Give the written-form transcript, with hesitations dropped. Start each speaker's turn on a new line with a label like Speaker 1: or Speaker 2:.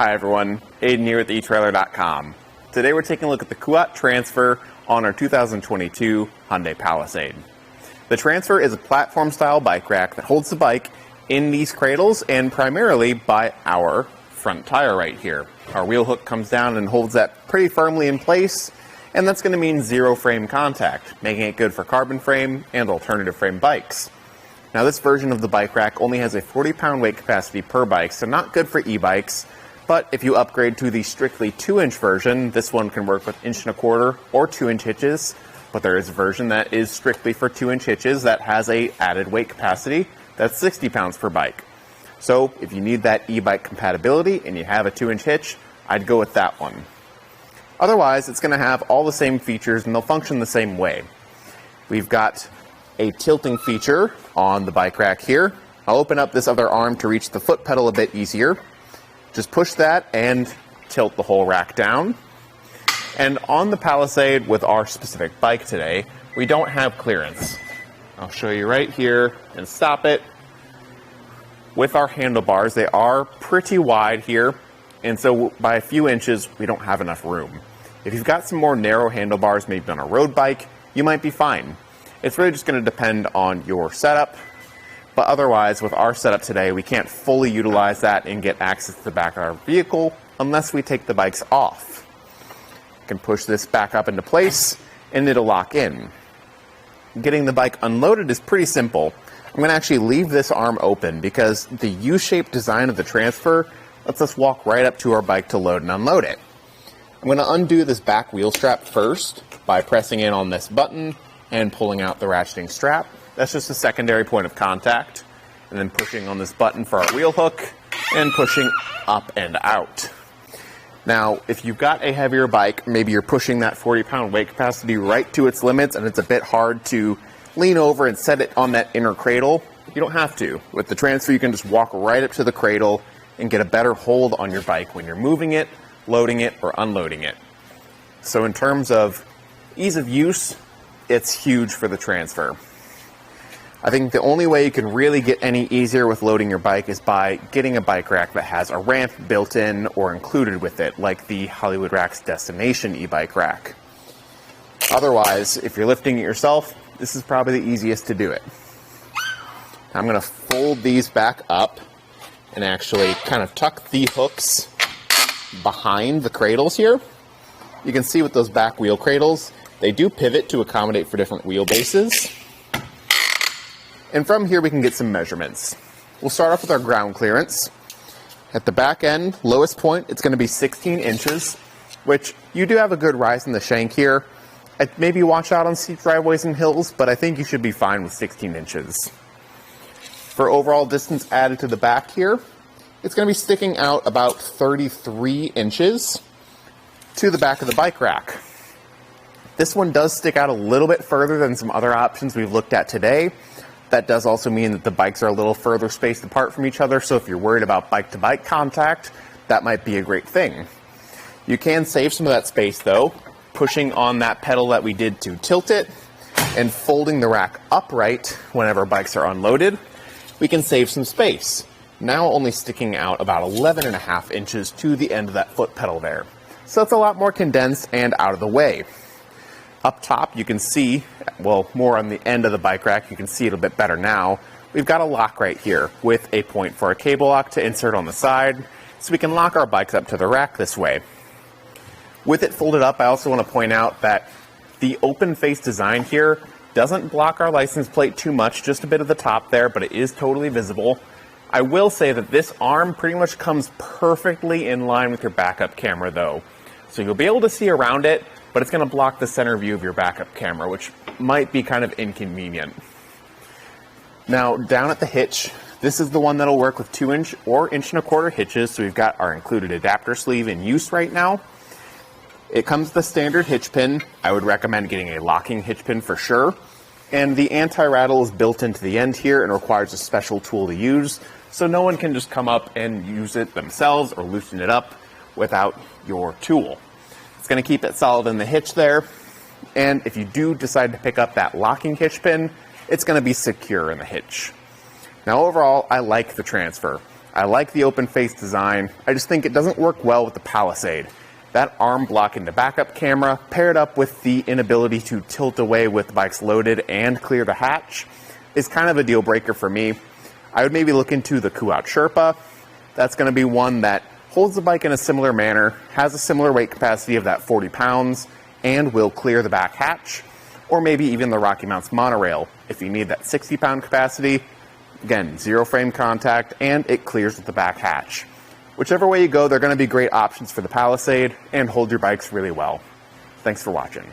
Speaker 1: Hi everyone, Aiden here with eTrailer.com. Today we're taking a look at the Kuat Transfer on our 2022 Hyundai Palisade. The Transfer is a platform-style bike rack that holds the bike in these cradles and primarily by our front tire right here. Our wheel hook comes down and holds that pretty firmly in place, and that's going to mean zero frame contact, making it good for carbon frame and alternative frame bikes. Now this version of the bike rack only has a 40-pound weight capacity per bike, so not good for e-bikes. But if you upgrade to the strictly 2-inch version, this one can work with 1.25" or 2-inch hitches. But there is a version that is strictly for 2-inch hitches that has a added weight capacity that's 60 pounds per bike. So if you need that e-bike compatibility and you have a 2-inch hitch, I'd go with that one. Otherwise, it's going to have all the same features and they'll function the same way. We've got a tilting feature on the bike rack here. I'll open up this other arm to reach the foot pedal a bit easier. Just push that and tilt the whole rack down. And on the Palisade with our specific bike today, we don't have clearance. I'll show you right here and stop it. With our handlebars, they are pretty wide here, and so by a few inches, we don't have enough room. If you've got some more narrow handlebars, maybe on a road bike, you might be fine. It's really just going to depend on your setup. But otherwise, with our setup today, we can't fully utilize that and get access to the back of our vehicle unless we take the bikes off. You can push this back up into place and it'll lock in. Getting the bike unloaded is pretty simple. I'm going to actually leave this arm open because the U-shaped design of the Transfer lets us walk right up to our bike to load and unload it. I'm going to undo this back wheel strap first by pressing in on this button and pulling out the ratcheting strap. That's just a secondary point of contact. And then pushing on this button for our wheel hook and pushing up and out. Now, if you've got a heavier bike, maybe you're pushing that 40-pound weight capacity right to its limits and it's a bit hard to lean over and set it on that inner cradle, you don't have to. With the Transfer, you can just walk right up to the cradle and get a better hold on your bike when you're moving it, loading it, or unloading it. So in terms of ease of use, it's huge for the Transfer. I think the only way you can really get any easier with loading your bike is by getting a bike rack that has a ramp built in or included with it, like the Hollywood Rack's Destination e-bike rack. Otherwise, if you're lifting it yourself, this is probably the easiest to do it. I'm going to fold these back up and actually kind of tuck the hooks behind the cradles here. You can see with those back wheel cradles, they do pivot to accommodate for different wheelbases. And from here we can get some measurements. We'll start off with our ground clearance. At the back end, lowest point, it's going to be 16 inches, which you do have a good rise in the shank here. Maybe watch out on steep driveways and hills, but I think you should be fine with 16 inches. For overall distance added to the back here, it's going to be sticking out about 33 inches to the back of the bike rack. This one does stick out a little bit further than some other options we've looked at today. That does also mean that the bikes are a little further spaced apart from each other, so if you're worried about bike-to-bike contact, that might be a great thing. You can save some of that space though, pushing on that pedal that we did to tilt it, and folding the rack upright whenever bikes are unloaded, we can save some space. Now only sticking out about 11.5 inches to the end of that foot pedal there. So it's a lot more condensed and out of the way. Up top, you can see, well, more on the end of the bike rack, you can see it a bit better now. We've got a lock right here with a point for a cable lock to insert on the side, so we can lock our bikes up to the rack this way. With it folded up, I also want to point out that the open face design here doesn't block our license plate too much, just a bit of the top there, but it is totally visible. I will say that this arm pretty much comes perfectly in line with your backup camera though. So you'll be able to see around it, but it's going to block the center view of your backup camera, which might be kind of inconvenient. Now, down at the hitch, this is the one that'll work with 2-inch or 1.25" hitches, so we've got our included adapter sleeve in use right now. It comes with the standard hitch pin. I would recommend getting a locking hitch pin for sure. And the anti-rattle is built into the end here and requires a special tool to use, so no one can just come up and use it themselves or loosen it up without your tool. It's going to keep it solid in the hitch there, and if you do decide to pick up that locking hitch pin, it's going to be secure in the hitch. Now overall, I like the Transfer. I like the open face design, I just think it doesn't work well with the Palisade. That arm blocking the backup camera, paired up with the inability to tilt away with the bikes loaded and clear the hatch, is kind of a deal breaker for me. I would maybe look into the Kuat Sherpa. That's going to be one that holds the bike in a similar manner, has a similar weight capacity of that 40 pounds, and will clear the back hatch. Or maybe even the Rocky Mounts monorail. If you need that 60-pound capacity, again, zero frame contact, and it clears with the back hatch. Whichever way you go, they're going to be great options for the Palisade and hold your bikes really well. Thanks for watching.